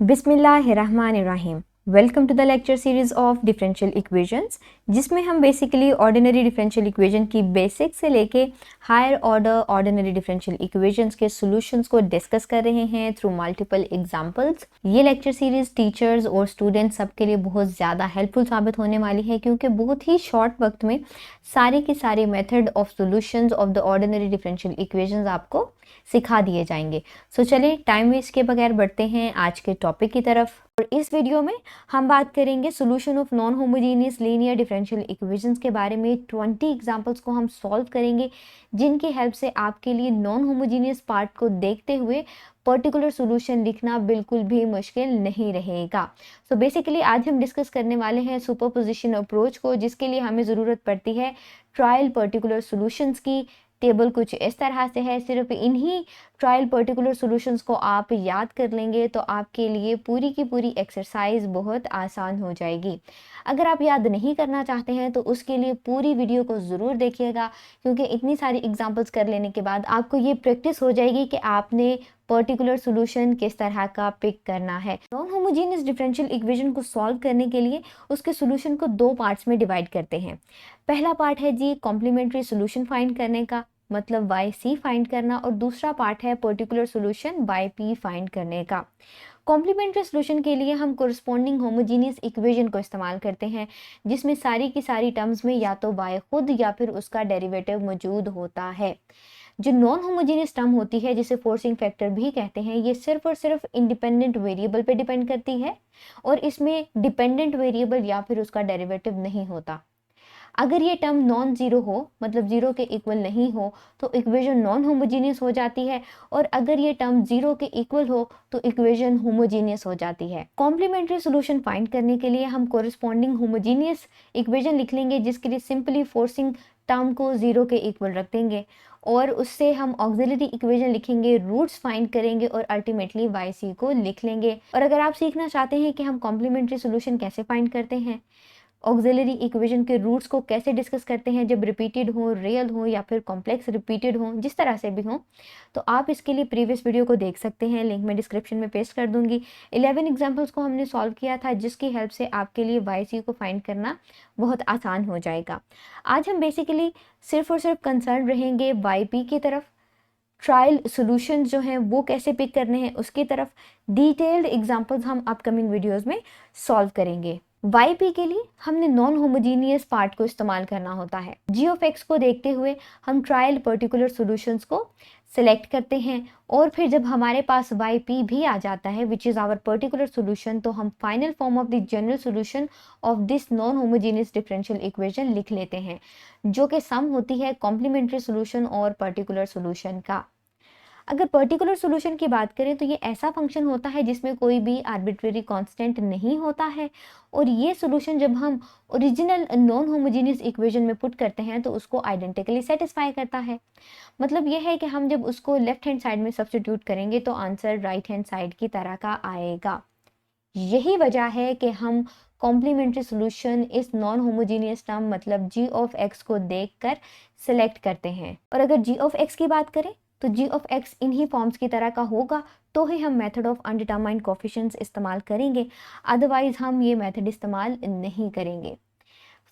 बिस्मिल्लाहिर्रहमानिर्रहीम। Welcome to the lecture series of differential equations, जिसमें हम बेसिकली ऑर्डिनरी डिफरेंशियल इक्वेशन की बेसिक से लेके higher order ordinary differential equations के सॉल्यूशंस को डिस्कस कर रहे हैं थ्रू मल्टीपल एग्जांपल्स। ये लेक्चर सीरीज़ टीचर्स और स्टूडेंट्स सबके लिए बहुत ज़्यादा हेल्पफुल साबित होने वाली है, क्योंकि बहुत ही शॉर्ट वक्त में सारे के सारे method of solutions of the ordinary differential equations आपको सिखा दिए जाएंगे। सो चलिए टाइम वेस्ट के बगैर बढ़ते हैं आज के टॉपिक की तरफ। और इस वीडियो में हम बात करेंगे solution of non homogeneous linear differential equations के बारे में। 20 एग्जांपल्स को हम सॉल्व करेंगे, जिनकी हेल्प से आपके लिए नॉन होमोजेनियस पार्ट को देखते हुए पर्टिकुलर सॉल्यूशन लिखना बिल्कुल भी मुश्किल नहीं रहेगा। सो बेसिकली आज हम डिस्कस करने वाले हैं सुपरपोजिशन अप्रोच को, जिसके लिए हमें ज़रूरत पड़ती है ट्रायल पर्टिकुलर सॉल्यूशंस की। टेबल कुछ इस तरह से है, सिर्फ इन्हीं ट्रायल पर्टिकुलर सॉल्यूशंस को आप याद कर लेंगे तो आपके लिए पूरी की पूरी एक्सरसाइज बहुत आसान हो जाएगी। अगर आप याद नहीं करना चाहते हैं तो उसके लिए पूरी वीडियो को ज़रूर देखिएगा, क्योंकि इतनी सारी एग्जांपल्स कर लेने के बाद आपको ये प्रैक्टिस हो जाएगी कि आपने पर्टिकुलर सॉल्यूशन किस तरह का पिक करना है। नॉन होमोजेनियस डिफरेंशियल इक्वेशन को सॉल्व करने के लिए उसके सॉल्यूशन को दो पार्ट्स में डिवाइड करते हैं। पहला पार्ट है जी कॉम्प्लीमेंट्री सॉल्यूशन फाइंड करने का, मतलब वाई सी फाइंड करना, और दूसरा पार्ट है particular solution y p find करने का। कॉम्प्लीमेंट्री सॉल्यूशन के लिए हम कोरस्पॉन्डिंग होमोजेनियस इक्वेशन को इस्तेमाल करते हैं, जिसमें सारी की सारी टर्म्स में या तो वाई खुद या फिर उसका डेरिवेटिव मौजूद होता है। जो नॉन होमोजेनियस टर्म होती है, जिसे फोर्सिंग फैक्टर भी कहते हैं, ये सिर्फ और सिर्फ इंडिपेंडेंट वेरिएबल पे डिपेंड करती है और इसमें डिपेंडेंट वेरिएबल या फिर उसका डेरिवेटिव नहीं होता। अगर ये टर्म नॉन जीरो हो, मतलब जीरो के इक्वल नहीं हो, तो इक्वेशन नॉन होमोजेनियस हो जाती है, और अगर ये टर्म जीरो के इक्वल हो तो इक्वेशन होमोजेनियस हो जाती है। कॉम्प्लीमेंट्री सॉल्यूशन फाइंड करने के लिए हम कोरिस्पॉन्डिंग होमोजेनियस इक्वेशन लिख लेंगे, जिसके लिए सिंपली फोर्सिंग टर्म को जीरो के इक्वल रख देंगे और उससे हम ऑक्सिलरी इक्वेशन लिखेंगे, रूट्स फाइंड करेंगे और अल्टीमेटली वाई सी को लिख लेंगे। और अगर आप सीखना चाहते हैं कि हम कॉम्प्लीमेंट्री सॉल्यूशन कैसे फाइंड करते हैं, ऑक्सिलरी इक्वेशन के रूट्स को कैसे डिस्कस करते हैं, जब रिपीटेड हो, रियल हो या फिर कॉम्प्लेक्स रिपीटेड हो, जिस तरह से भी हो, तो आप इसके लिए प्रीवियस वीडियो को देख सकते हैं। लिंक मैं डिस्क्रिप्शन में पेस्ट कर दूंगी। 11 एग्जांपल्स को हमने सॉल्व किया था, जिसकी हेल्प से आपके लिए वाई सी को फाइंड करना बहुत आसान हो जाएगा। आज हम बेसिकली सिर्फ और सिर्फ कंसर्न रहेंगे वाई पी की तरफ। ट्रायल सॉल्यूशन जो हैं वो कैसे पिक करने हैं उसकी तरफ डिटेल्ड एग्जांपल्स हम अपकमिंग वीडियोस में सॉल्व करेंगे। वाई पी के लिए हमने नॉन होमोजीनियस पार्ट को इस्तेमाल करना होता है। जी ऑफ एक्स को देखते हुए हम ट्रायल पर्टिकुलर सॉल्यूशंस को सिलेक्ट करते हैं, और फिर जब हमारे पास वाई पी भी आ जाता है which is our particular solution, तो हम final form of the general solution of this non homogeneous differential equation लिख लेते हैं, जो कि सम होती है कॉम्प्लीमेंट्री सॉल्यूशन और पर्टिकुलर सॉल्यूशन का। अगर पर्टिकुलर सॉल्यूशन की बात करें तो ये ऐसा फंक्शन होता है जिसमें कोई भी आर्बिट्रेरी कांस्टेंट नहीं होता है, और ये सॉल्यूशन जब हम ओरिजिनल नॉन होमोजेनियस इक्वेशन में पुट करते हैं तो उसको आइडेंटिकली सेटिस्फाई करता है। मतलब ये है कि हम जब उसको लेफ्ट हैंड साइड में सब्स्टिट्यूट करेंगे तो आंसर राइट हैंड साइड की तरह का आएगा। यही वजह है कि हम कॉम्प्लीमेंट्री सॉल्यूशन इस नॉन होमोजेनियस टर्म मतलब जी ऑफ एक्स को देखकर सिलेक्ट करते हैं। और अगर जी ऑफ एक्स की बात करें तो जी ऑफ एक्स इन्हीं फॉर्म्स की तरह का होगा, तो ही हम मेथड ऑफ अनडिटरमाइंड कोफिशिएंट्स इस्तेमाल करेंगे, अदरवाइज हम ये मेथड इस्तेमाल नहीं करेंगे।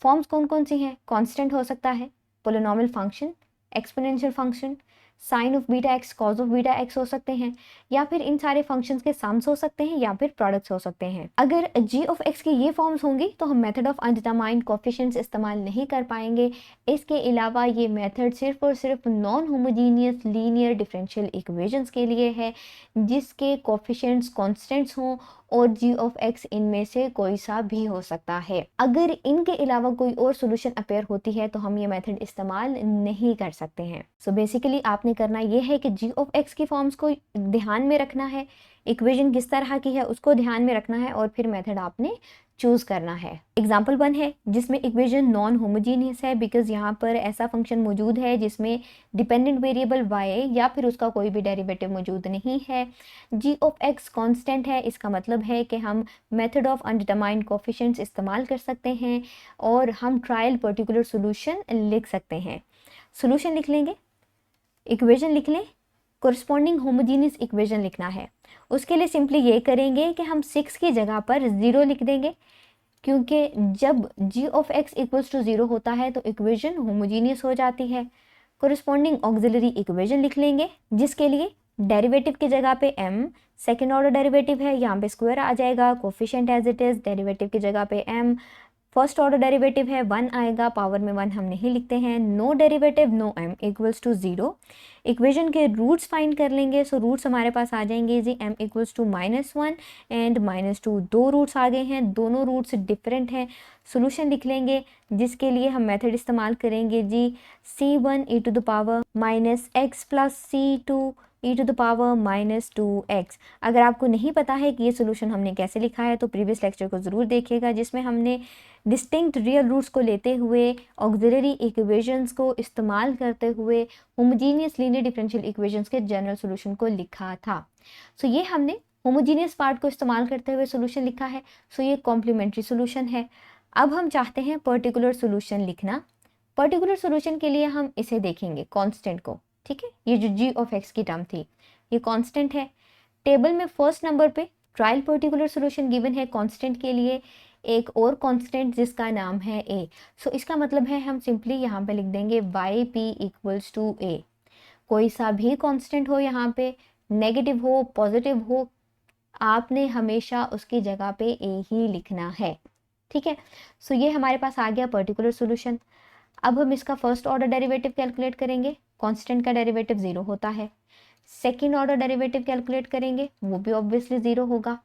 फॉर्म्स कौन कौन सी हैं? कांस्टेंट हो सकता है, polynomial function, exponential function, sine of beta x, cos of beta x हो सकते हैं, या फिर इन सारे फंक्शंस के सम्स हो सकते हैं या फिर प्रोडक्ट्स हो सकते हैं। अगर जी ऑफ एक्स की ये फॉर्म्स होंगी तो हम मेथड ऑफ अनडिटरमाइंड कोफिशिएंट्स इस्तेमाल नहीं कर पाएंगे। इसके अलावा ये मेथड सिर्फ और सिर्फ non homogeneous linear differential equations के लिए है, जिसके कोफिशिएंट्स कॉन्स्टेंट्स हों और जी ऑफ एक्स इनमें से कोई सा भी हो सकता है। अगर इनके अलावा कोई और सॉल्यूशन अपेयर होती है तो हम ये मेथड इस्तेमाल नहीं कर सकते हैं। सो बेसिकली आपने करना ये है कि जी ऑफ एक्स की फॉर्म्स को ध्यान में रखना है, इक्वेशन किस तरह की है उसको ध्यान में रखना है, और फिर मेथड आपने चूज करना है। एग्जाम्पल 1 है जिसमें इक्वेशन नॉन होमोजीनियस है, बिकॉज यहाँ पर ऐसा फंक्शन मौजूद है जिसमें डिपेंडेंट वेरिएबल y या फिर उसका कोई भी डेरिवेटिव मौजूद नहीं है। जी ऑफ एक्स कॉन्स्टेंट है, इसका मतलब है कि हम मेथड ऑफ अनडिटरमाइंड कोफिशिएंट्स इस्तेमाल कर सकते हैं और हम ट्रायल पर्टिकुलर सोल्यूशन लिख सकते हैं। सोल्यूशन लिख लेंगे, इक्वेशन लिख लें, कोरिस्पॉन्डिंग होमोजीनियस इक्वेशन लिखना है। उसके लिए सिंपली ये करेंगे कि हम 6 की जगह पर 0 लिख देंगे, क्योंकि जब g of x equals to 0 होता है तो इक्वेशन होमोजीनियस हो जाती है। कोरिस्पॉन्डिंग ऑक्सिलरी इक्वेशन लिख लेंगे, जिसके लिए डेरिवेटिव की जगह पे m, सेकेंड ऑर्डर डेरिवेटिव है, यहाँ पे स्क्वायर आ जाएगा, coefficient as it is, derivative की जगह पे m, फर्स्ट ऑर्डर डेरिवेटिव है 1 आएगा, पावर में 1 हम नहीं लिखते हैं, no derivative no m equals to 0। Equation के रूट्स फाइंड कर लेंगे। सो रूट्स हमारे पास आ जाएंगे जी m इक्वल्स टू -1 एंड -2, दो रूट्स आ गए हैं, दोनों रूट्स डिफरेंट हैं। सोल्यूशन लिख लेंगे, जिसके लिए हम मेथड इस्तेमाल करेंगे जी c1 e to the power -x plus c2 e to the power -2x। अगर आपको नहीं पता है कि ये सोल्यूशन हमने कैसे लिखा है तो प्रीवियस लेक्चर को ज़रूर देखिएगा, जिसमें हमने डिस्टिंक्ट रियल रूट्स को लेते हुए ऑक्सिलरी इक्वेशंस को इस्तेमाल करते हुए होमोजीनियस लीनियर डिफरेंशियल इक्वेशंस के जनरल सोल्यूशन को लिखा था। सो ये हमने होमोजीनियस पार्ट को इस्तेमाल करते हुए सोल्यूशन लिखा है। सो ये कॉम्प्लीमेंट्री सोल्यूशन है। अब हम चाहते हैं पर्टिकुलर सोल्यूशन लिखना। पर्टिकुलर सोल्यूशन के लिए हम इसे देखेंगे कांस्टेंट को, ठीक है। ये जो g ऑफ x की टर्म थी ये कांस्टेंट है। टेबल में फर्स्ट नंबर पे ट्रायल पर्टिकुलर सोल्यूशन गिवन है कांस्टेंट के लिए, एक और कांस्टेंट जिसका नाम है a। सो इसका मतलब है हम सिंपली यहाँ पे लिख देंगे yp इक्वल्स टू a। कोई सा भी कांस्टेंट हो, यहाँ पे नेगेटिव हो पॉजिटिव हो, आपने हमेशा उसकी जगह पे a ही लिखना है, ठीक है। सो ये हमारे पास आ गया पर्टिकुलर सोल्यूशन। अब हम इसका फर्स्ट ऑर्डर डेरिवेटिव कैलकुलेट करेंगे। कांस्टेंट का डेरिवेटिव 0 होता है। सेकेंड ऑर्डर डेरिवेटिव कैलकुलेट करेंगे, वो भी ऑब्वियसली 0 होगा।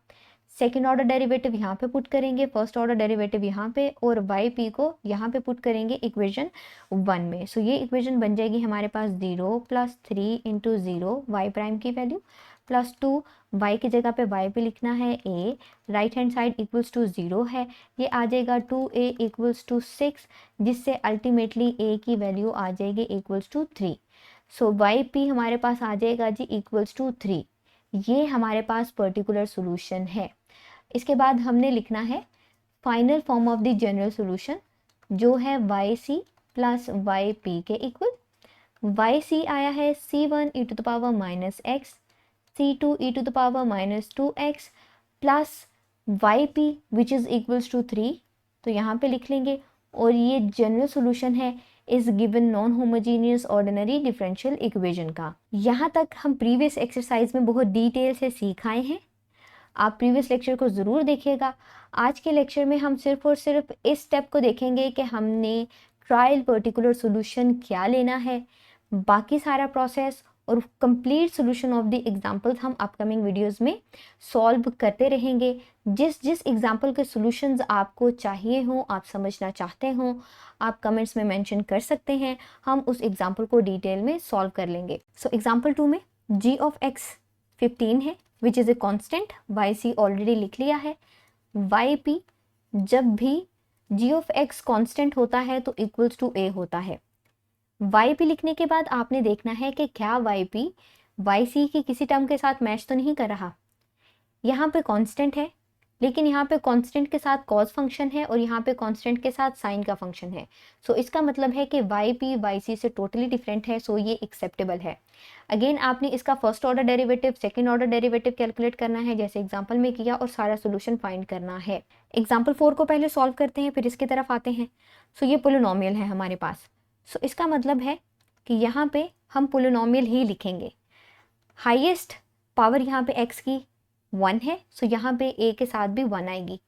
सेकेंड ऑर्डर डेरिवेटिव यहाँ पे पुट करेंगे, फर्स्ट ऑर्डर डेरिवेटिव यहाँ पे, और वाई पी को यहाँ पे पुट करेंगे इक्वेशन 1 में। सो ये इक्वेशन बन जाएगी हमारे पास 0 + 3 × 0 वाई प्राइम की वैल्यू +2, वाई की जगह पे वाई पे लिखना है a, right hand side equals to 0 है, ये आ जाएगा 2a इक्वल्स टू 6, जिससे अल्टीमेटली a की वैल्यू आ जाएगी equals to 3। So y p हमारे पास आ जाएगा जी इक्वल्स टू 3। ये हमारे पास पर्टिकुलर सोल्यूशन है। इसके बाद हमने लिखना है final form of the general solution, जो है y c plus y p के इक्वल। वाई सी आया है c1 e to the power -x, c2 e to the power -2x plus y p which is equals to 3। तो यहाँ पे लिख लेंगे, और ये जनरल सोल्यूशन है is given non homogeneous ordinary differential equation का। यहाँ तक हम प्रीवियस एक्सरसाइज में बहुत डिटेल से सीख आए हैं। आप प्रीवियस लेक्चर को ज़रूर देखिएगा। आज के लेक्चर में हम सिर्फ और सिर्फ इस स्टेप को देखेंगे कि हमने ट्रायल पर्टिकुलर सोल्यूशन क्या लेना है। बाकी सारा प्रोसेस और complete solution of the examples हम अपकमिंग वीडियोस में सॉल्व करते रहेंगे। जिस जिस एग्जांपल के सॉल्यूशंस आपको चाहिए हों, आप समझना चाहते हों, आप कमेंट्स में मेंशन कर सकते हैं, हम उस एग्जांपल को डिटेल में सॉल्व कर लेंगे। सो एग्जांपल 2 में g ऑफ x 15 है which is a constant, y c already लिख लिया है। वाई पी जब भी g ऑफ x कॉन्स्टेंट होता है तो इक्वल्स टू a होता है। वाई पी लिखने के बाद आपने देखना है कि क्या वाई पी वाई सी की किसी टर्म के साथ मैच तो नहीं कर रहा। यहाँ पे कांस्टेंट है, लेकिन यहाँ पे कांस्टेंट के साथ कॉज फंक्शन है और यहाँ पे कांस्टेंट के साथ साइन का फंक्शन है। सो इसका मतलब है कि वाई पी वाई सी से टोटली डिफरेंट है। सो ये एक्सेप्टेबल है। अगेन आपने इसका first order derivative, second order derivative calculate करना है जैसे एग्जाम्पल में किया, और सारा सोल्यूशन फाइंड करना है। एग्जाम्पल 4 को पहले सॉल्व करते हैं, फिर इसकी तरफ आते हैं। सो ये पोलिनोमियल है हमारे पास। सो इसका मतलब है कि यहाँ पे हम पोलिनोमियल ही लिखेंगे। हाईएस्ट पावर यहाँ पे x की 1 है, सो यहाँ पे a के साथ भी 1 आएगी,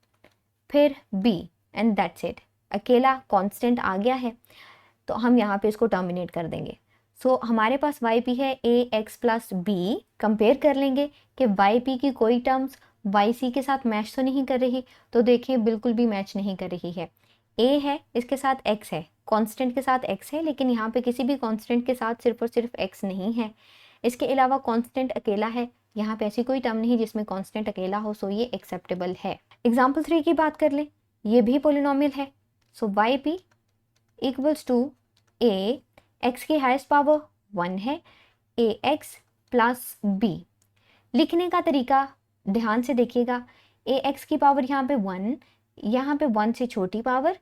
फिर b एंड दैट्स इट। अकेला कांस्टेंट आ गया है तो हम यहाँ पे इसको टर्मिनेट कर देंगे। सो हमारे पास वाई पी है ax प्लस बी। कंपेयर कर लेंगे कि वाई पी की कोई टर्म्स वाई सी के साथ मैच तो नहीं कर रही, तो देखिए बिल्कुल भी मैच नहीं कर रही है। a है, इसके साथ x है, कांस्टेंट के साथ x है, लेकिन यहाँ पे किसी भी कांस्टेंट के साथ सिर्फ और सिर्फ x नहीं है। इसके अलावा कांस्टेंट अकेला है, यहाँ पे ऐसी कोई टर्म नहीं जिसमें कांस्टेंट अकेला हो, सो ये एक्सेप्टेबल है। एग्जाम्पल 3 की बात कर लें, ये भी पोलिनोमियल है। So y p equals to a, x की हाईएस्ट पावर 1 है, ax प्लस b। लिखने का तरीका ध्यान से देखिएगा। ax की पावर यहाँ पे 1, यहाँ पे 1 से छोटी power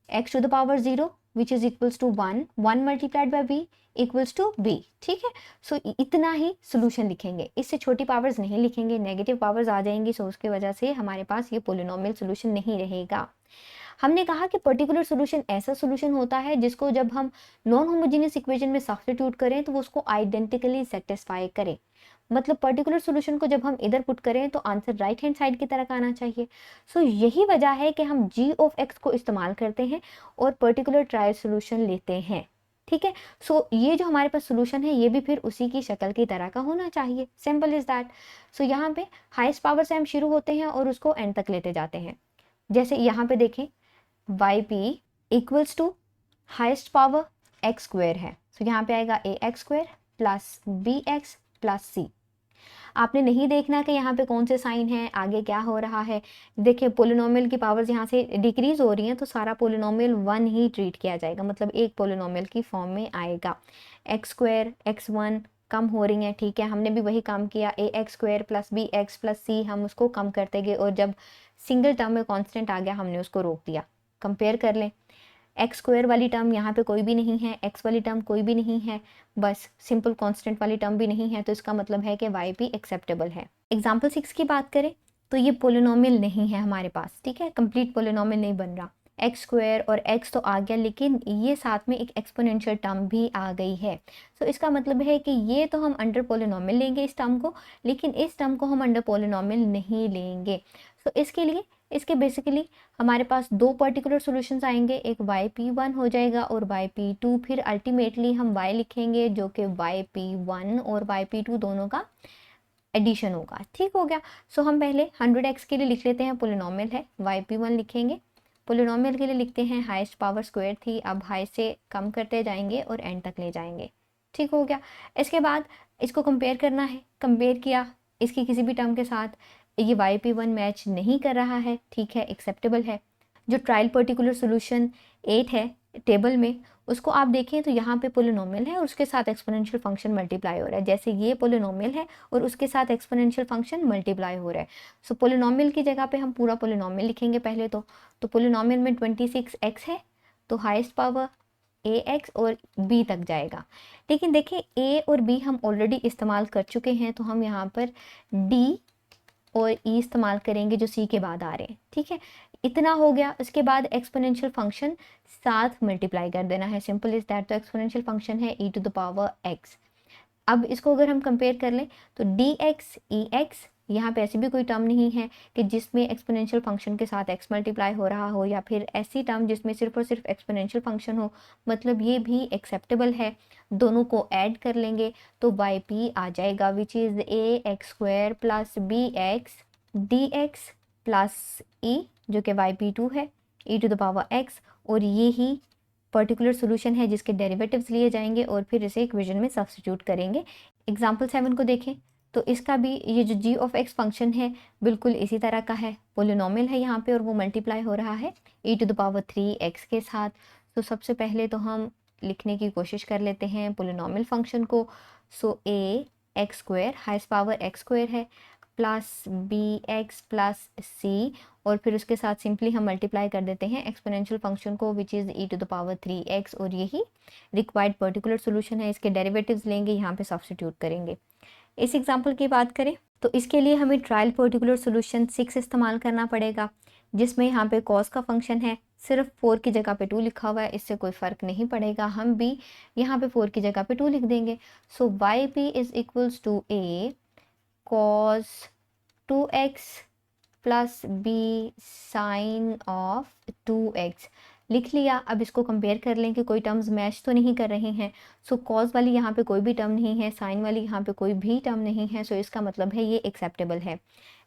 x to the power 0, which is equals to 1, 1 multiplied by b equals to b, ठीक है। सो इतना ही सोल्यूशन लिखेंगे, इससे छोटी पावर्स नहीं लिखेंगे, नेगेटिव पावर्स आ जाएंगी, सो उसके वजह से हमारे पास ये पोलिनोमियल सोल्यूशन नहीं रहेगा। हमने कहा कि पर्टिकुलर सोल्यूशन ऐसा सोल्यूशन होता है जिसको जब हम नॉन होमोजेनियस इक्वेशन में सब्स्टिट्यूट करें तो वो उसको आइडेंटिकली सेटिस्फाई करे। मतलब पर्टिकुलर सोल्यूशन को जब हम इधर पुट करें तो आंसर राइट हैंड साइड की तरफ आना चाहिए। सो यही वजह है कि हम g ऑफ x को इस्तेमाल करते हैं और पर्टिकुलर ट्रायल सोल्यूशन लेते हैं, ठीक है। सो ये जो हमारे पास सोल्यूशन है ये भी फिर उसी की शक्ल की तरह का होना चाहिए, सिंपल इज दैट। सो यहाँ पे हाईएस्ट पावर से हम शुरू होते हैं और उसको एंड तक लेते जाते हैं। जैसे यहाँ पे देखें yp equals to highest power x square है, तो यहाँ पे आएगा a x square plus b x plus c. आपने नहीं देखना कि यहाँ पे कौन से साइन है, आगे क्या हो रहा है। देखिए पोलिनोमियल की पावर्स यहाँ से डिक्रीज हो रही हैं तो सारा पोलिनोमियल 1 ही ट्रीट किया जाएगा, मतलब एक पोलिनोमियल की फॉर्म में आएगा। एक्स स्क्वायर x1 कम हो रही हैं, ठीक है, हमने भी वही काम किया, a x square plus b x plus c हम उसको कम करते गए और जब सिंगल टर्म में कॉन्स्टेंट आ गया हमने उसको रोक दिया। कंपेयर कर लें, एक्स स्क्वायर वाली टर्म यहाँ पे कोई भी नहीं है, एक्स वाली टर्म कोई भी नहीं है, बस सिंपल कांस्टेंट वाली टर्म भी नहीं है, तो इसका मतलब है कि वाई भी एक्सेप्टेबल है। एग्जाम्पल 6 की बात करें तो ये पोलिनोमियल नहीं है हमारे पास, ठीक है, कंप्लीट पोलिनोमियल नहीं बन रहा। एक्स स्क्वायर और एक्स तो आ गया लेकिन ये साथ में एक एक्सपोनेंशियल टर्म भी आ गई है। तो इसका मतलब है कि ये तो हम अंडर पोलिनोमियल लेंगे इस टर्म को, लेकिन इस टर्म को हम अंडर पोलिनोमियल नहीं लेंगे। तो इसके लिए इसके बेसिकली हमारे पास दो पर्टिकुलर सॉल्यूशंस आएंगे, एक yp1 हो जाएगा और yp2, फिर अल्टीमेटली हम y लिखेंगे जो कि yp1 और yp2 दोनों का एडिशन होगा, ठीक हो गया। सो हम पहले 100x के लिए लिख लेते हैं, पोलिनोमियल है, yp1 लिखेंगे, पोलिनोमियल के लिए लिखते हैं हाईएस्ट पावर स्क्वायर थी, अब हाई से कम करते जाएंगे और एंड तक ले जाएंगे, ठीक हो गया। इसके बाद इसको कंपेयर करना है, कंपेयर किया इसकी किसी भी टर्म के साथ, ये yp1 मैच नहीं कर रहा है, ठीक है, एक्सेप्टेबल है। जो ट्रायल पर्टिकुलर सोल्यूशन 8 है टेबल में उसको आप देखें तो यहाँ पे पोलिनोमियल है और उसके साथ एक्सपोनेंशियल फंक्शन मल्टीप्लाई हो रहा है, जैसे ये पोलिनोमियल है और उसके साथ एक्सपोनेंशियल फंक्शन मल्टीप्लाई हो रहा है। सो पोलिनोमियल की जगह पे हम पूरा पोलिनोमियल लिखेंगे पहले तो पोलिनोमियल में 26x है तो हाईएस्ट पावर ax और b तक जाएगा। लेकिन देखिए a और b हम ऑलरेडी इस्तेमाल कर चुके हैं तो हम यहाँ पर d और e इस्तेमाल करेंगे जो c के बाद आ रहे हैं, ठीक है, इतना हो गया। उसके बाद एक्सपोनेंशियल फंक्शन साथ मल्टीप्लाई कर देना है, सिंपल इज दैट। तो एक्सपोनेंशियल फंक्शन है e to the power x। अब इसको अगर हम कंपेयर कर लें तो dx ex, यहाँ पे ऐसी भी कोई टर्म नहीं है कि जिसमें एक्सपोनेंशियल फंक्शन के साथ x मल्टीप्लाई हो रहा हो या फिर ऐसी टर्म जिसमें सिर्फ और सिर्फ एक्सपोनेंशियल फंक्शन हो, मतलब ये भी एक्सेप्टेबल है। दोनों को ऐड कर लेंगे तो yp आ जाएगा which is ax square plus bx dx plus e जो कि yp2 है e to the power x, और ये ही पर्टिकुलर सोल्यूशन है जिसके डेरिवेटिव्स लिए जाएंगे और फिर इसे इक्वेशन में सब्स्टिट्यूट करेंगे। एग्जाम्पल 7 को देखें तो इसका भी ये जो g ऑफ x फंक्शन है बिल्कुल इसी तरह का है, पोलिनोमियल है यहाँ पे और वो मल्टीप्लाई हो रहा है e to the power 3x के साथ। तो सबसे पहले तो हम लिखने की कोशिश कर लेते हैं पोलिनोमियल फंक्शन को। सो a x square highest power x square है प्लस बी एक्स प्लस सी, और फिर उसके साथ सिंपली हम मल्टीप्लाई कर देते हैं एक्सपोनेंशियल फंक्शन को which is e to the power 3x, और यही रिक्वायर्ड पर्टिकुलर सोल्यूशन है। इसके डेरिवेटिव्स लेंगे, यहाँ पे सब्स्टिट्यूट करेंगे। इस एग्जांपल की बात करें तो इसके लिए हमें ट्रायल पर्टिकुलर सोल्यूशन 6 इस्तेमाल करना पड़ेगा, जिसमें यहाँ पे कॉस का फंक्शन है, सिर्फ 4 की जगह पे 2 लिखा हुआ है, इससे कोई फ़र्क नहीं पड़ेगा, हम भी यहाँ पे 4 की जगह पे 2 लिख देंगे। So yp is equals to a cos 2x plus b sine of 2x लिख लिया। अब इसको कंपेयर कर लें कि कोई टर्म्स मैच तो नहीं कर रहे हैं। सो कॉस वाली यहाँ पे कोई भी टर्म नहीं है, साइन वाली यहाँ पे कोई भी टर्म नहीं है, सो इसका मतलब है ये एक्सेप्टेबल है।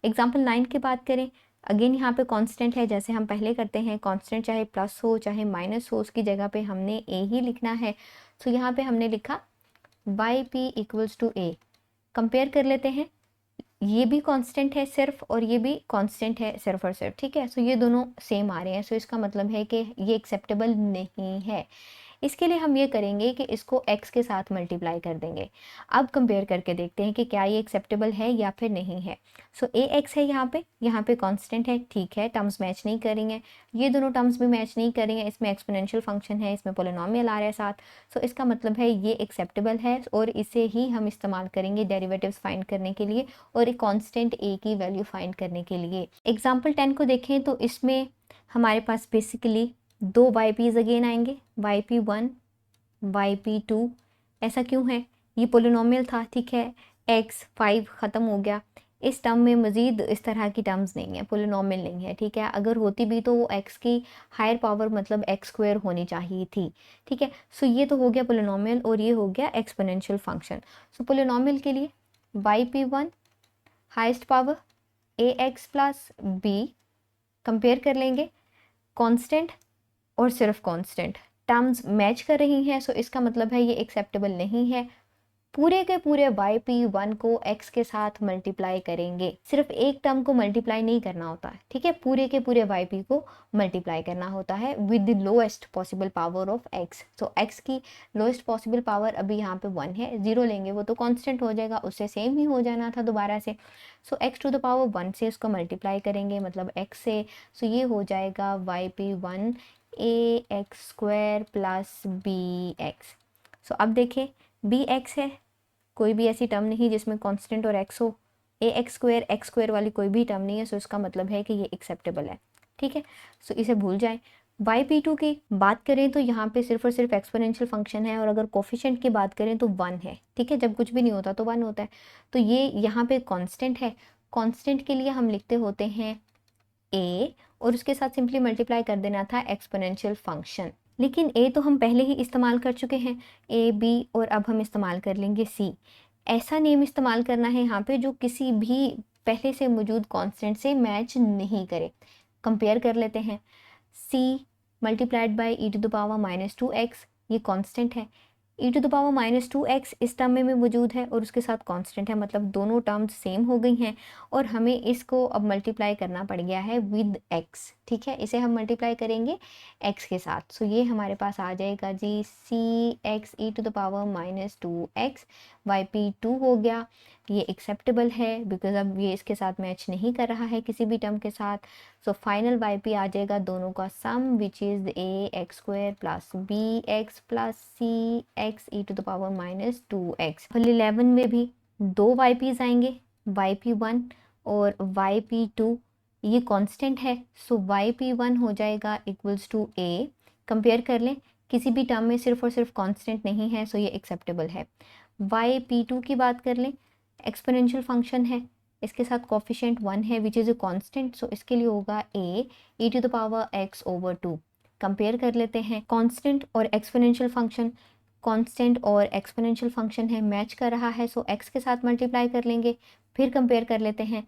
एग्जाम्पल 9 की बात करें, अगेन यहाँ पे कांस्टेंट है, जैसे हम पहले करते हैं, कांस्टेंट चाहे प्लस हो चाहे माइनस हो उसकी जगह पे हमने a ही लिखना है। सो यहाँ पे हमने लिखा yp equals to a। Compare कर लेते हैं, ये भी कांस्टेंट है सिर्फ और ये भी कांस्टेंट है सिर्फ और सिर्फ, ठीक है। सो ये दोनों सेम आ रहे हैं, सो इसका मतलब है कि ये एक्सेप्टेबल नहीं है। इसके लिए हम ये करेंगे कि इसको x के साथ मल्टीप्लाई कर देंगे। अब कंपेयर करके देखते हैं कि क्या ये एक्सेप्टेबल है या फिर नहीं है। सो ax है यहाँ पे कांस्टेंट है, ठीक है, टर्म्स मैच नहीं कर रही हैं, ये दोनों टर्म्स भी मैच नहीं कर रही हैं, इसमें एक्सपोनेंशियल फंक्शन है, इसमें पोलिनोमियल आ रहा है साथ। सो इसका मतलब है ये एक्सेप्टेबल है और इसे ही हम इस्तेमाल करेंगे डेरिवेटिव्स फाइंड करने के लिए और एक कांस्टेंट a की वैल्यू फाइंड करने के लिए। एग्जाम्पल 10 को देखें तो इसमें हमारे पास बेसिकली दो yp's अगेन आएंगे, yp1 yp2। ऐसा क्यों है? ये पोलिनोमियल था, ठीक है, x 5 ख़त्म हो गया। इस टर्म में मज़ीद इस तरह की टर्म्स नहीं है, पोलिनोमियल नहीं है, ठीक है। अगर होती भी तो वो x की हायर पावर मतलब x स्क्वायर होनी चाहिए थी, ठीक है। सो ये तो हो गया पोलिनोमियल और ये हो गया एक्सपोनेंशियल फंक्शन। सो पोलिनोमियल के लिए yp1 highest power ax plus b, compare कर लेंगे, कांस्टेंट और सिर्फ कांस्टेंट टर्म्स मैच कर रही हैं, सो इसका मतलब है ये एक्सेप्टेबल नहीं है। पूरे के पूरे yp1 को x के साथ मल्टीप्लाई करेंगे, सिर्फ एक टर्म को मल्टीप्लाई नहीं करना होता है, ठीक है, पूरे के पूरे yp को मल्टीप्लाई करना होता है with the lowest possible power of x। तो x की लोएस्ट पॉसिबल पावर अभी यहाँ पे 1 है, 0 लेंगे वो तो कांस्टेंट हो जाएगा, उससे सेम ही हो जाना था दोबारा से। सो x टू द पावर 1 से उसको मल्टीप्लाई करेंगे मतलब x से, सो ये हो जाएगा yp1 ax square plus bx। सो अब देखें bx है, कोई भी ऐसी टर्म नहीं जिसमें कांस्टेंट और x हो, ax स्क्वायर वाली कोई भी टर्म नहीं है, सो इसका मतलब है कि ये एक्सेप्टेबल है, ठीक है। सो इसे भूल जाएं। yp2 की बात करें तो यहाँ पे सिर्फ और सिर्फ एक्सपोनेंशियल फंक्शन है और अगर कोफिशिएंट की बात करें तो 1 है, ठीक है, जब कुछ भी नहीं होता तो 1 होता है। तो ये यहाँ पे कांस्टेंट है, कांस्टेंट के लिए हम लिखते होते हैं a और उसके साथ सिंपली मल्टीप्लाई कर देना था एक्सपोनेंशियल फंक्शन। लेकिन a तो हम पहले ही इस्तेमाल कर चुके हैं, a b, और अब हम इस्तेमाल कर लेंगे c। ऐसा नेम इस्तेमाल करना है यहाँ पे जो किसी भी पहले से मौजूद कांस्टेंट से मैच नहीं करे। कंपेयर कर लेते हैं, c multiplied by e to the power minus 2x, ये कांस्टेंट है, e to the power minus 2x इस टर्म में भी मौजूद है और उसके साथ कांस्टेंट है, मतलब दोनों टर्म्स सेम हो गई हैं और हमें इसको अब मल्टीप्लाई करना पड़ गया है विद x, ठीक है, इसे हम मल्टीप्लाई करेंगे x के साथ। सो ये हमारे पास आ जाएगा जी c x e to the power minus 2x, yp2 हो गया, ये एक्सेप्टेबल है बिकॉज अब ये इसके साथ मैच नहीं कर रहा है किसी भी टर्म के साथ। सो फाइनल yp आ जाएगा दोनों का sum which is ax square plus bx plus c x e to the power minus 2x। 11 में भी दो yp's आएंगे, yp1 और yp2, ये कांस्टेंट है, सो yp1 हो जाएगा इक्वल्स टू a। कंपेयर कर लें, किसी भी टर्म में सिर्फ और सिर्फ कांस्टेंट नहीं है, सो ये एक्सेप्टेबल है। yp2 की बात कर लें, एक्सपोनेंशियल फंक्शन है, इसके साथ कोफिशिएंट 1 है विच इज़ अ कांस्टेंट, सो इसके लिए होगा a e to the power x over 2। Compare कर लेते हैं, कांस्टेंट और एक्सपोनेंशियल फंक्शन, कांस्टेंट और एक्सपोनेंशियल फंक्शन है, मैच कर रहा है, सो x के साथ मल्टीप्लाई कर लेंगे। फिर कंपेयर कर लेते हैं,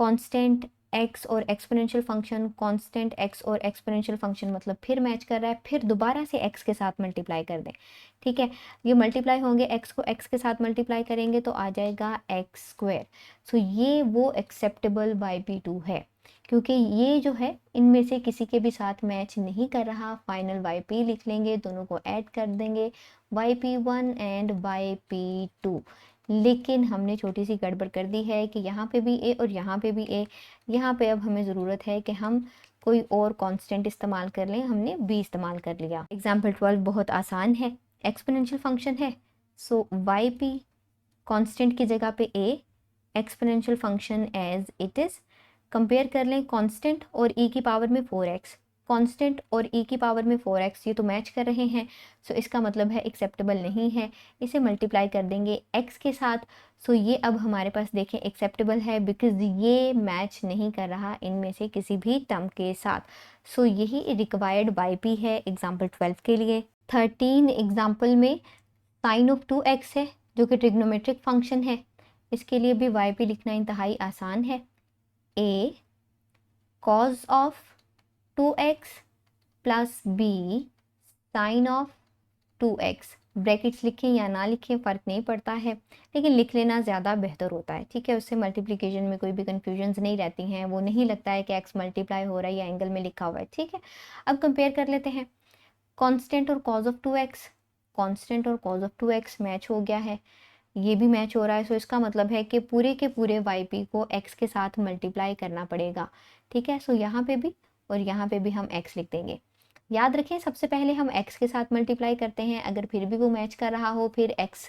कांस्टेंट x और एक्सपोनेंशियल फंक्शन, कांस्टेंट x और एक्सपोनेंशियल फंक्शन मतलब फिर मैच कर रहा है, फिर दोबारा से x के साथ मल्टीप्लाई कर दें, ठीक है, ये मल्टीप्लाई होंगे, x को x के साथ मल्टीप्लाई करेंगे तो आ जाएगा x स्क्वायर। सो ये वो एक्सेप्टेबल yp2 है क्योंकि ये जो है इनमें से किसी के भी साथ मैच नहीं कर रहा। फाइनल yp लिख लेंगे, दोनों को ऐड कर देंगे, yp1 एंड yp2। लेकिन हमने छोटी सी गड़बड़ कर दी है कि यहाँ पे भी a और यहाँ पे भी a, यहाँ पे अब हमें ज़रूरत है कि हम कोई और कांस्टेंट इस्तेमाल कर लें, हमने b इस्तेमाल कर लिया। एग्जाम्पल 12 बहुत आसान है, एक्सपोनेंशियल फंक्शन है, सो yp कांस्टेंट की जगह पे a, exponential function as it is. Compare कर लें, कांस्टेंट और e की पावर में 4x, कांस्टेंट और e की पावर में 4x, ये तो मैच कर रहे हैं, सो इसका मतलब है एक्सेप्टेबल नहीं है। इसे मल्टीप्लाई कर देंगे x के साथ, सो ये अब हमारे पास देखें एक्सेप्टेबल है बिकॉज ये मैच नहीं कर रहा इनमें से किसी भी टर्म के साथ। सो यही रिक्वायर्ड yp है एग्जाम्पल 12 के लिए। 13 एग्जाम्पल में साइन ऑफ 2x है जो कि ट्रिग्नोमेट्रिक फंक्शन है, इसके लिए भी yp लिखना इंतहाई आसान है, a cos of 2x plus b sine of 2x। Brackets लिखें या ना लिखें फ़र्क नहीं पड़ता है, लेकिन लिख लेना ज़्यादा बेहतर होता है, ठीक है, उससे मल्टीप्लिकेशन में कोई भी कन्फ्यूजन्स नहीं रहती हैं, वो नहीं लगता है कि x मल्टीप्लाई हो रहा है या एंगल में लिखा हुआ है, ठीक है। अब कंपेयर कर लेते हैं, कांस्टेंट और cos ऑफ 2x, कांस्टेंट और cos ऑफ 2x मैच हो गया है, ये भी मैच हो रहा है। सो इसका मतलब है कि पूरे के पूरे yp को x के साथ मल्टीप्लाई करना पड़ेगा, ठीक है। सो यहाँ पे भी और यहाँ पे भी हम x लिख देंगे। याद रखें सबसे पहले हम x के साथ मल्टीप्लाई करते हैं, अगर फिर भी वो मैच कर रहा हो फिर x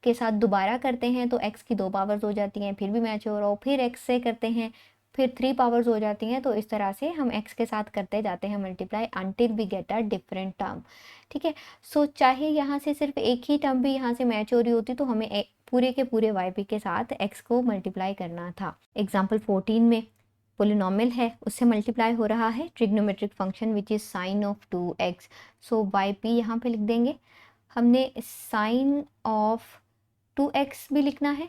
के साथ दोबारा करते हैं तो x की 2 पावर्स हो जाती हैं, फिर भी मैच हो रहा हो, फिर x से करते हैं फिर 3 पावर्स हो जाती हैं। तो इस तरह से हम x के साथ करते जाते हैं multiply until we get a different term, ठीक है। सो चाहे यहाँ से सिर्फ एक ही टर्म भी यहाँ से मैच हो रही होती तो हमें पूरे के पूरे yp के साथ x को मल्टीप्लाई करना था। एग्जाम्पल 14 में पोलिनोमियल है उससे मल्टीप्लाई हो रहा है trigonometric function which is sine of 2x। So yp यहाँ पे लिख देंगे, हमने साइन ऑफ 2x भी लिखना है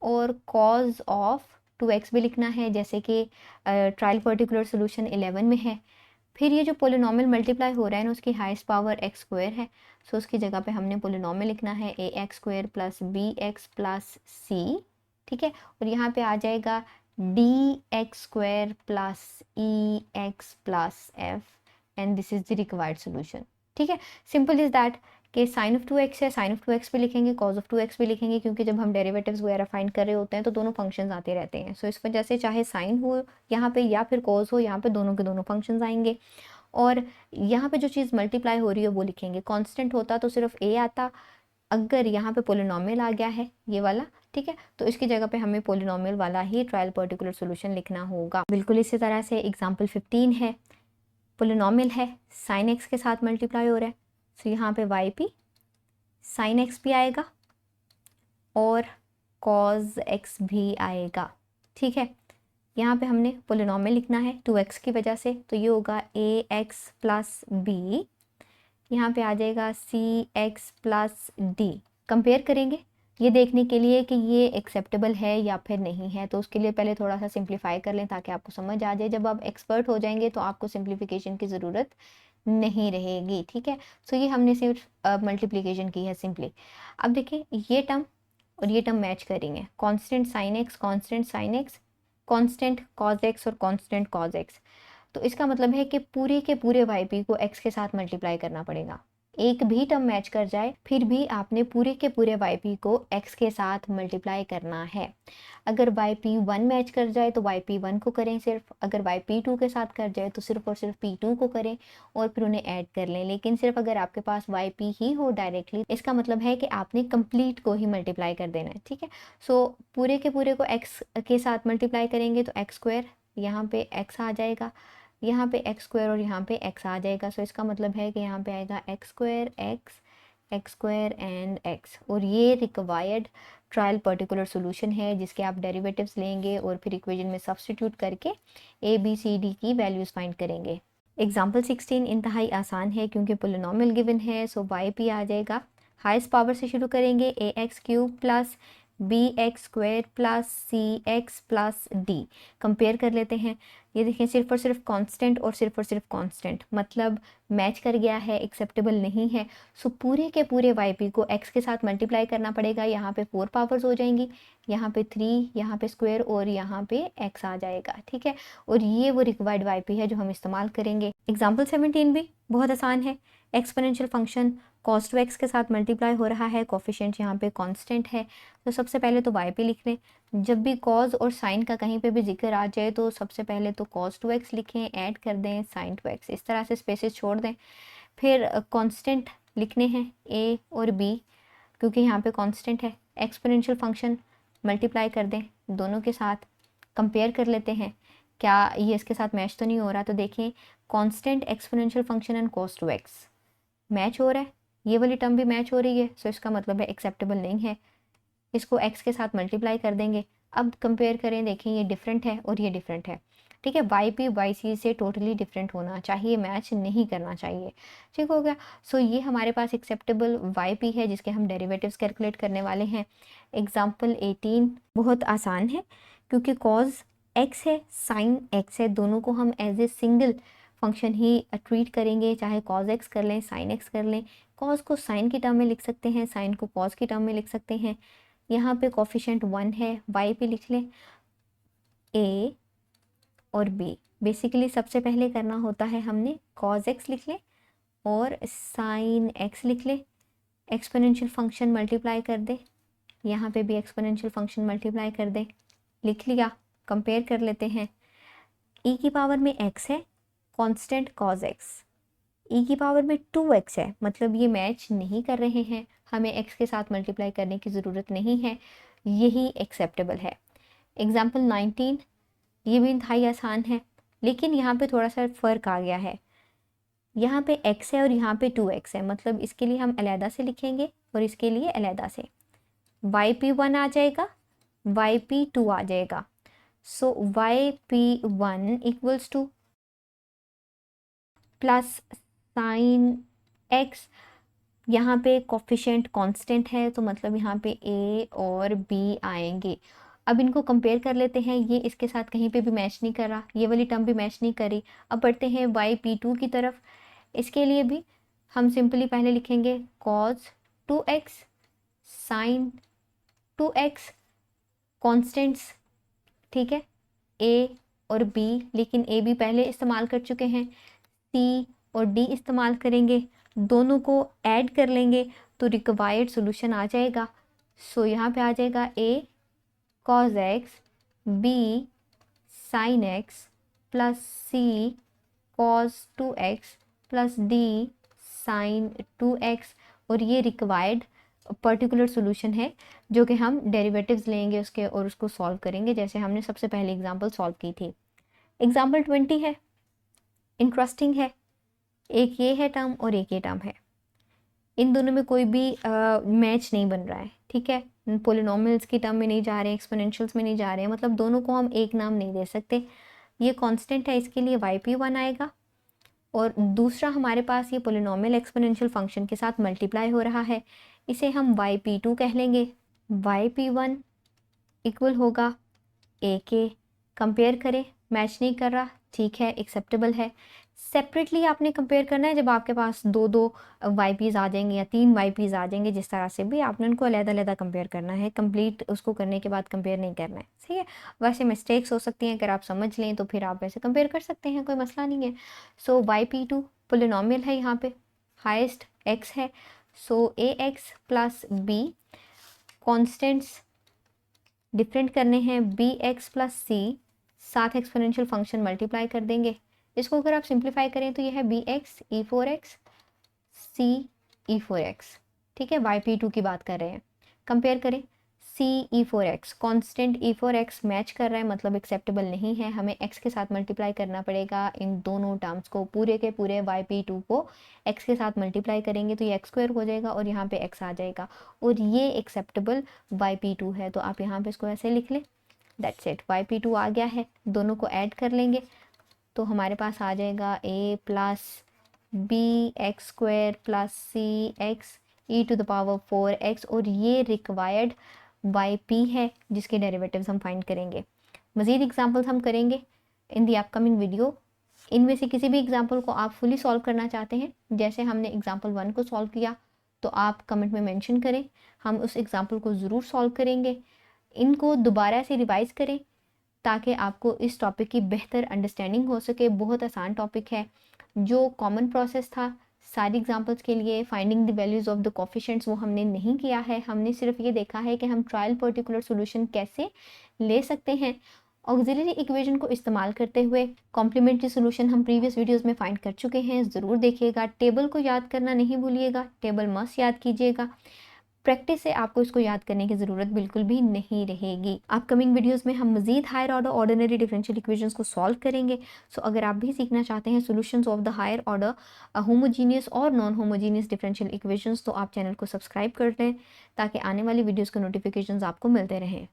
और कॉज ऑफ 2x भी लिखना है, जैसे कि ट्रायल पर्टिकुलर सोल्यूशन 11 में है। फिर ये जो पोलिनोमियल मल्टीप्लाई हो रहा है ना उसकी हाईएस्ट पावर x स्क्वायर है, सो उसकी जगह पे हमने पोलिनोमियल लिखना है ax square plus bx plus c, ठीक है। और यहाँ पे आ जाएगा dx square plus ex plus f and this is the required solution, ठीक है। सिंपल इज दैट कि साइन ऑफ 2x है, साइन ऑफ 2x भी लिखेंगे, कॉज ऑफ 2x भी लिखेंगे, क्योंकि जब हम डेरिवेटिव्स वगैरह फाइंड कर रहे होते हैं तो दोनों फंक्शंस आते रहते हैं। सो इस वजह से चाहे साइन हो यहाँ पे या फिर कॉज हो, यहाँ पे दोनों के दोनों फंक्शंस आएंगे। और यहाँ पे जो चीज़ मल्टीप्लाई हो रही है वो लिखेंगे। कांस्टेंट होता तो सिर्फ a आता, अगर यहाँ पे पोलिनोमियल आ गया है ये वाला, ठीक है, तो इसकी जगह पे हमें पोलिनोमियल वाला ही ट्रायल पर्टिकुलर सोल्यूशन लिखना होगा। बिल्कुल इसी तरह से एग्जाम्पल 15 है, पोलिनोमियल है साइन x के साथ मल्टीप्लाई हो रहा है, सो यहाँ पे yp साइन x भी आएगा और cos x भी आएगा, ठीक है। यहाँ पे हमने पोलिनोमियल लिखना है 2x की वजह से, तो ये होगा ax प्लस b, यहाँ पे आ जाएगा cx प्लस d। कंपेयर करेंगे ये देखने के लिए कि ये एक्सेप्टेबल है या फिर नहीं है, तो उसके लिए पहले थोड़ा सा सिंप्लीफाई कर लें ताकि आपको समझ आ जाए। जब आप एक्सपर्ट हो जाएंगे तो आपको सिंप्लीफिकेशन की ज़रूरत नहीं रहेगी, ठीक है। सो ये हमने सिर्फ मल्टीप्लिकेशन की है सिंपली। अब देखिए ये टर्म और ये टर्म मैच करेंगे, constant sine x, constant sine x, constant cos x और कांस्टेंट कॉज एक्स। तो इसका मतलब है कि पूरे के पूरे yp को x के साथ मल्टीप्लाई करना पड़ेगा। एक भी टर्म मैच कर जाए फिर भी आपने पूरे के पूरे yp को x के साथ मल्टीप्लाई करना है। अगर yp1 मैच कर जाए तो yp1 को करें सिर्फ, अगर yp2 के साथ कर जाए तो सिर्फ और सिर्फ p2 को करें और फिर उन्हें ऐड कर लें। लेकिन सिर्फ अगर आपके पास yp ही हो डायरेक्टली, इसका मतलब है कि आपने कंप्लीट को ही मल्टीप्लाई कर देना है, ठीक है। सो पूरे के पूरे को x के साथ मल्टीप्लाई करेंगे तो x स्क्वायर, यहाँ पे x आ जाएगा, यहाँ पे x स्क्वायर और यहाँ पे x आ जाएगा। सो इसका मतलब है कि यहाँ पे आएगा x square x square and x, और ये रिक्वायर्ड ट्रायल पर्टिकुलर सोल्यूशन है जिसके आप डेरिवेटिव्स लेंगे और फिर इक्वेशन में सब्स्टिट्यूट करके a b c d की वैल्यूज़ फाइंड करेंगे। एग्जाम्पल 16 इंतहाई आसान है क्योंकि पोलिनोमियल गिवन है। सो yp आ जाएगा, हाईएस्ट पावर से शुरू करेंगे ax cube plus bx square plus cx plus d। Compare कर लेते हैं, ये देखें सिर्फ और सिर्फ कांस्टेंट और सिर्फ कांस्टेंट, मतलब मैच कर गया है, एक्सेप्टेबल नहीं है। सो पूरे के पूरे yp को x के साथ मल्टीप्लाई करना पड़ेगा। यहाँ पे 4 पावर्स हो जाएंगी, यहाँ पे 3, यहाँ पे स्क्वायर और यहाँ पे x आ जाएगा, ठीक है। और ये वो रिक्वायर्ड yp है जो हम इस्तेमाल करेंगे। एग्जाम्पल 17 भी बहुत आसान है, एक्सपोनेंशियल फंक्शन cos 2x के साथ मल्टीप्लाई हो रहा है, कोफिशिएंट यहाँ पे कांस्टेंट है। तो सबसे पहले तो yp लिख लें, जब भी cos और sin का कहीं पे भी जिक्र आ जाए तो सबसे पहले तो cos 2x लिखें, ऐड कर दें sin 2x, इस तरह से स्पेसेस छोड़ दें। फिर कांस्टेंट लिखने हैं a और b, क्योंकि यहाँ पे कांस्टेंट है। एक्सपोनेंशियल फंक्शन मल्टीप्लाई कर दें दोनों के साथ, कंपेयर कर लेते हैं क्या ये इसके साथ मैच तो नहीं हो रहा। तो देखें constant exponential function and cos 2x match हो रहा है, ये वाली टर्म भी मैच हो रही है, सो इसका मतलब है एक्सेप्टेबल नहीं है। इसको x के साथ मल्टीप्लाई कर देंगे। अब कंपेयर करें, देखें ये डिफरेंट है और ये डिफरेंट है, ठीक है। yp yc से टोटली डिफरेंट होना चाहिए, मैच नहीं करना चाहिए, ठीक हो गया। सो ये हमारे पास एक्सेप्टेबल yp है जिसके हम डेरिवेटिव्स कैलकुलेट करने वाले हैं। एग्जाम्पल 18 बहुत आसान है क्योंकि cos x है, sin x है, दोनों को हम एज ए सिंगल फंक्शन ही ट्रीट करेंगे, चाहे cos x कर लें sin x कर लें। cos को sin की टर्म में लिख सकते हैं, sin को cos की टर्म में लिख सकते हैं। यहाँ पे कोफिशिएंट 1 है, y पे लिख लें a और b। बेसिकली सबसे पहले करना होता है हमने cos x लिख लें और साइन एक्स लिख ले, एक्सपोनेंशियल फंक्शन मल्टीप्लाई कर दे, यहाँ पे भी एक्सपोनेंशियल फंक्शन मल्टीप्लाई कर दे, लिख लिया। कंपेयर कर लेते हैं। e की पावर में x है, कांस्टेंट cos x, e की पावर में 2x है, मतलब ये मैच नहीं कर रहे हैं, हमें x के साथ मल्टीप्लाई करने की ज़रूरत नहीं है, यही एक्सेप्टेबल है। एग्जाम्पल 19, ये भी इंतहाई आसान है, लेकिन यहाँ पे थोड़ा सा फ़र्क आ गया है। यहाँ पे x है और यहाँ पे 2x है, मतलब इसके लिए हम अलहदा से लिखेंगे और इसके लिए अलहदा से। yp1 आ जाएगा, yp2 आ जाएगा। सो yp1 equals two plus sign x, यहाँ पे कोफिशिएंट कांस्टेंट है तो मतलब यहाँ पे a और b आएंगे। अब इनको कंपेयर कर लेते हैं, ये इसके साथ कहीं पे भी मैच नहीं कर रहा, ये वाली टर्म भी मैच नहीं करी। अब बढ़ते हैं yp2 की तरफ। इसके लिए भी हम सिंपली पहले लिखेंगे cos 2x sign 2x, constants, ठीक है, a और b, लेकिन a b पहले इस्तेमाल कर चुके हैं, c और d इस्तेमाल करेंगे, दोनों को ऐड कर लेंगे तो रिक्वायर्ड सोल्यूशन आ जाएगा। सो यहाँ पे आ जाएगा a cos x, b sin x plus c cos 2x plus d sin 2x, और ये रिक्वायर्ड पर्टिकुलर सोल्यूशन है जो कि हम डेरिवेटिव्स लेंगे उसके और उसको सॉल्व करेंगे, जैसे हमने सबसे पहले एग्जांपल सॉल्व की थी। एग्जांपल 20 है, इंटरेस्टिंग है, एक ये है टर्म और एक ये टर्म है, इन दोनों में कोई भी मैच नहीं बन रहा है, ठीक है, पोलिनोमियल्स की टर्म में नहीं जा रहे हैं, एक्सपोनेंशियल्स में नहीं जा रहे हैं, मतलब दोनों को हम एक नाम नहीं दे सकते। ये कांस्टेंट है, इसके लिए yp1 आएगा, और दूसरा हमारे पास ये पोलिनोमियल एक्सपोनेंशियल फंक्शन के साथ मल्टीप्लाई हो रहा है, इसे हम yp2 कह लेंगे। yp1 इक्वल होगा a के, कंपेयर करें, मैच नहीं कर रहा, ठीक है, एक्सेप्टेबल है। सेपरेटली आपने कंपेयर करना है, जब आपके पास दो दो yp's आ जाएंगे या 3 yp's आ जाएंगे, जिस तरह से भी आपने उनको अलग-अलग कंपेयर करना है, कंप्लीट उसको करने के बाद कंपेयर नहीं करना है, सही है। वैसे मिस्टेक्स हो सकती हैं, अगर आप समझ लें तो फिर आप वैसे कंपेयर कर सकते हैं, कोई मसला नहीं है। सो yp2 पोलिनोमियल है, यहाँ पे हाइस्ट x है, सो ax plus b, constants different करने हैं, बी एक्स प्लस सी, साथ एक्सपोनेंशियल फंक्शन मल्टीप्लाई कर देंगे। इसको अगर आप सिंप्लीफाई करें तो यह है बी एक्स ई फोर एक्स सी ई फोर एक्स, ठीक है, yp2 की बात कर रहे हैं। कंपेयर करें, सी ई फोर एक्स, कॉन्स्टेंट ई फोर एक्स मैच कर रहा है, मतलब एक्सेप्टेबल नहीं है, हमें x के साथ मल्टीप्लाई करना पड़ेगा इन दोनों टर्म्स को, पूरे के पूरे yp2 को x के साथ मल्टीप्लाई करेंगे तो ये x स्क्वायर हो जाएगा और यहाँ पे x आ जाएगा, और ये एक्सेप्टेबल yp2 है, तो आप यहाँ पे इसको ऐसे लिख लें, दैट्स इट, yp2 आ गया है, दोनों को ऐड कर लेंगे तो हमारे पास आ जाएगा a plus b x square plus c x e to the power 4x, और ये रिक्वायर्ड yp है जिसके डेरिवेटिव्स हम फाइंड करेंगे। मज़ीद एग्जांपल्स हम करेंगे इन दी अपकमिंग वीडियो। इनमें से किसी भी एग्जांपल को आप फुली सॉल्व करना चाहते हैं, जैसे हमने एग्जांपल 1 को सॉल्व किया, तो आप कमेंट में मेंशन करें, हम उस एग्जांपल को ज़रूर सॉल्व करेंगे। इनको दोबारा से रिवाइज करें ताकि आपको इस टॉपिक की बेहतर अंडरस्टैंडिंग हो सके। बहुत आसान टॉपिक है, जो कॉमन प्रोसेस था सारी एग्जांपल्स के लिए, finding the values of the coefficients, वो हमने नहीं किया है, हमने सिर्फ ये देखा है कि हम ट्रायल पर्टिकुलर सॉल्यूशन कैसे ले सकते हैं। ऑक्सिलरी इक्वेशन को इस्तेमाल करते हुए कॉम्प्लीमेंट्री सॉल्यूशन हम प्रीवियस वीडियोस में फाइंड कर चुके हैं, ज़रूर देखिएगा। टेबल को याद करना नहीं भूलिएगा, टेबल मस्ट याद कीजिएगा, प्रैक्टिस से आपको इसको याद करने की ज़रूरत बिल्कुल भी नहीं रहेगी। अपकमिंग वीडियोस में हम मज़ीद higher order ordinary differential equations को सॉल्व करेंगे। सो अगर आप भी सीखना चाहते हैं solutions of the higher order homogeneous और नॉन होमोजीनियस डिफरेंशियल इक्वेशंस, तो आप चैनल को सब्सक्राइब कर लें ताकि आने वाली वीडियोज़ के नोटिफिकेशन आपको मिलते रहें।